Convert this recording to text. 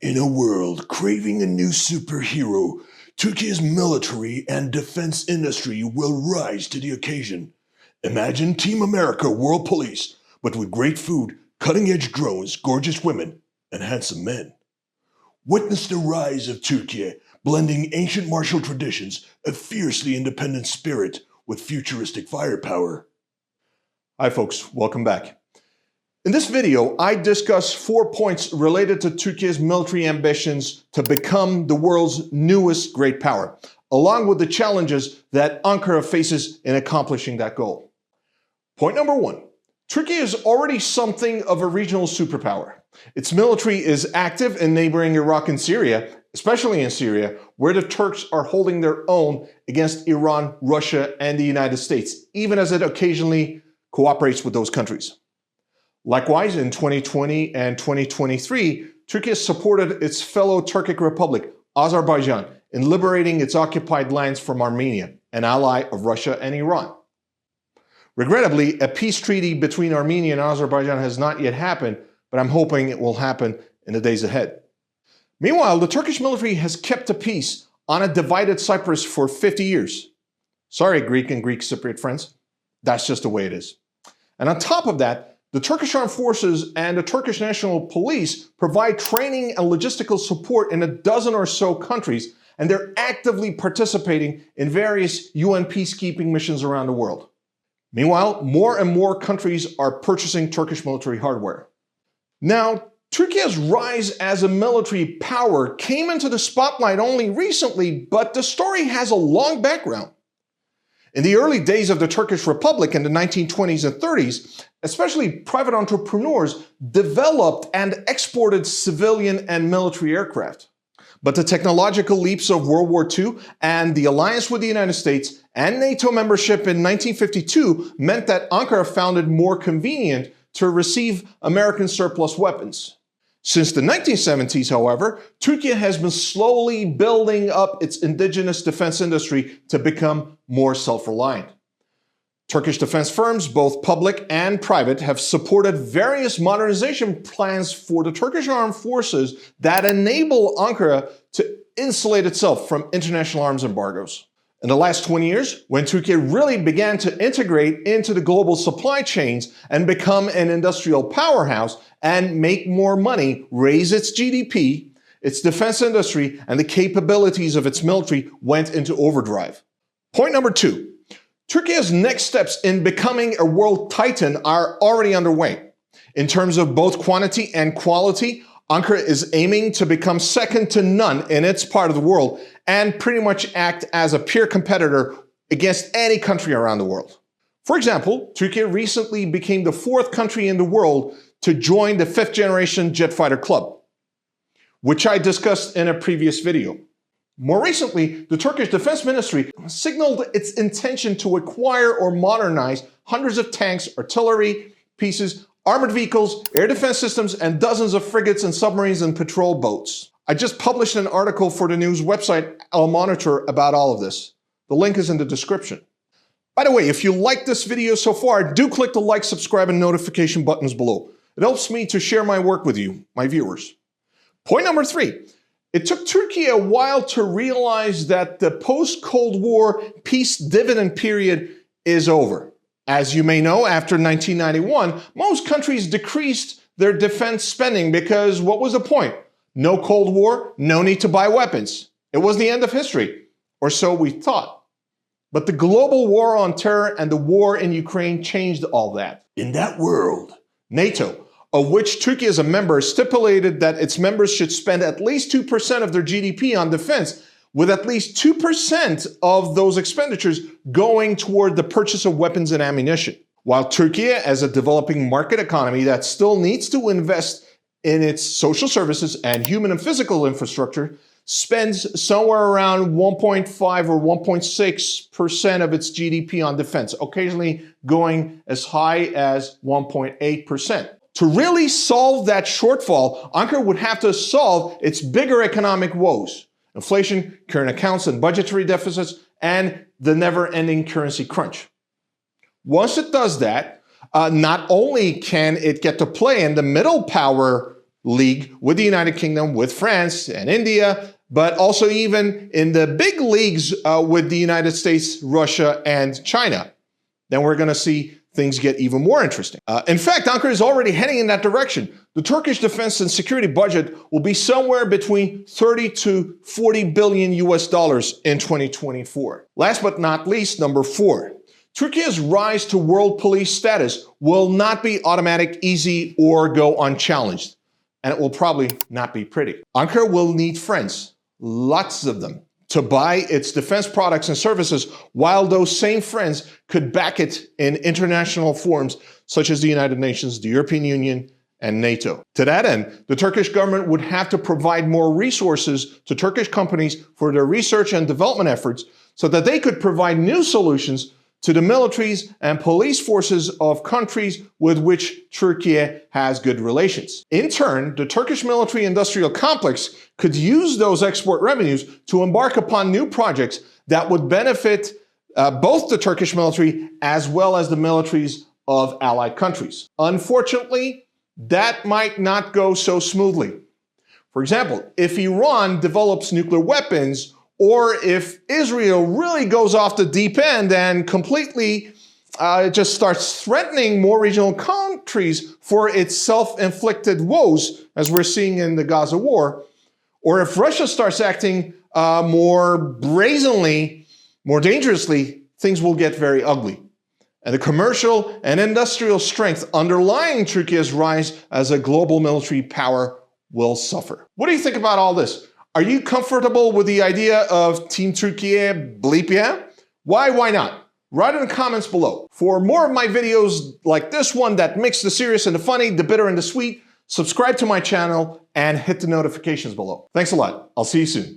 In a world craving a new superhero, Turkey's military and defense industry will rise to the occasion. Imagine Team America World Police, but with great food, cutting-edge drones, gorgeous women, and handsome men. Witness the rise of Türkiye, blending ancient martial traditions, a fiercely independent spirit with futuristic firepower. Hi folks, welcome back. In this video, I discuss 4 points related to Turkey's military ambitions to become the world's newest great power, along with the challenges that Ankara faces in accomplishing that goal. Point number 1. Turkey is already something of a regional superpower. Its military is active in neighboring Iraq and Syria, especially in Syria, where the Turks are holding their own against Iran, Russia, and the United States, even as it occasionally cooperates with those countries. Likewise, in 2020 and 2023, Turkey has supported its fellow Turkic republic, Azerbaijan, in liberating its occupied lands from Armenia, an ally of Russia and Iran. Regrettably, a peace treaty between Armenia and Azerbaijan has not yet happened, but I'm hoping it will happen in the days ahead. Meanwhile, the Turkish military has kept the peace on a divided Cyprus for 50 years. Sorry, Greek and Greek Cypriot friends. That's just the way it is. And on top of that, the Turkish Armed Forces and the Turkish National Police provide training and logistical support in a dozen or so countries, and they're actively participating in various UN peacekeeping missions around the world. Meanwhile, more and more countries are purchasing Turkish military hardware. Now, Turkey's rise as a military power came into the spotlight only recently, but the story has a long background. In the early days of the Turkish Republic in the 1920s and 30s, especially private entrepreneurs developed and exported civilian and military aircraft. But the technological leaps of World War II and the alliance with the United States and NATO membership in 1952 meant that Ankara found it more convenient to receive American surplus weapons. Since the 1970s, however, Turkey has been slowly building up its indigenous defense industry to become more self-reliant. Turkish defense firms, both public and private, have supported various modernization plans for the Turkish armed forces that enable Ankara to insulate itself from international arms embargoes. In the last 20 years, when Turkey really began to integrate into the global supply chains and become an industrial powerhouse and make more money, raise its GDP, its defense industry, and the capabilities of its military went into overdrive. Point number 2. Turkey's next steps in becoming a world titan are already underway. In terms of both quantity and quality, Ankara is aiming to become second to none in its part of the world and pretty much act as a peer competitor against any country around the world. For example, Turkey recently became the 4th country in the world to join the 5th generation jet fighter club, which I discussed in a previous video. More recently, the Turkish Defense Ministry signaled its intention to acquire or modernize hundreds of tanks, artillery pieces, armored vehicles, air defense systems, and dozens of frigates and submarines and patrol boats. I just published an article for the news website Al Monitor about all of this. The link is in the description. By the way, if you like this video so far, do click the like, subscribe, and notification buttons below. It helps me to share my work with you, my viewers. Point number 3. It took Turkey a while to realize that the post-Cold War peace dividend period is over. As you may know, after 1991, most countries decreased their defense spending because what was the point? No Cold War, no need to buy weapons. It was the end of history, or so we thought. But the global war on terror and the war in Ukraine changed all that. In that world, NATO, of which Turkey is a member, stipulated that its members should spend at least 2% of their GDP on defense, with at least 2% of those expenditures going toward the purchase of weapons and ammunition. While Turkey, as a developing market economy that still needs to invest in its social services and human and physical infrastructure, spends somewhere around 1.5 or 1.6% of its GDP on defense, occasionally going as high as 1.8%. To really solve that shortfall, Ankara would have to solve its bigger economic woes: inflation, current accounts and budgetary deficits, and the never-ending currency crunch. Once it does that, not only can it get to play in the middle power league with the United Kingdom, with France and India, but also even in the big leagues with the United States, Russia, and China. Then we're going to see things get even more interesting. In fact, Ankara is already heading in that direction. The Turkish defense and security budget will be somewhere between 30 to 40 billion US dollars in 2024. Last but not least, number 4. Turkey's rise to world police status will not be automatic, easy, or go unchallenged. And it will probably not be pretty. Ankara will need friends, lots of them, to buy its defense products and services, while those same friends could back it in international forums such as the United Nations, the European Union, and NATO. To that end, the Turkish government would have to provide more resources to Turkish companies for their research and development efforts so that they could provide new solutions to the militaries and police forces of countries with which Turkey has good relations. In turn, the Turkish military-industrial complex could use those export revenues to embark upon new projects that would benefit both the Turkish military as well as the militaries of allied countries. Unfortunately, that might not go so smoothly. For example, if Iran develops nuclear weapons, or if Israel really goes off the deep end and completely just starts threatening more regional countries for its self-inflicted woes, as we're seeing in the Gaza war, or if Russia starts acting more brazenly, more dangerously, things will get very ugly. And the commercial and industrial strength underlying Turkey's rise as a global military power will suffer. What do you think about all this? Are you comfortable with the idea of Team Türkiye bleep yeah? Why not? Write in the comments below. For more of my videos like this one that mix the serious and the funny, the bitter and the sweet, subscribe to my channel and hit the notifications below. Thanks a lot. I'll see you soon.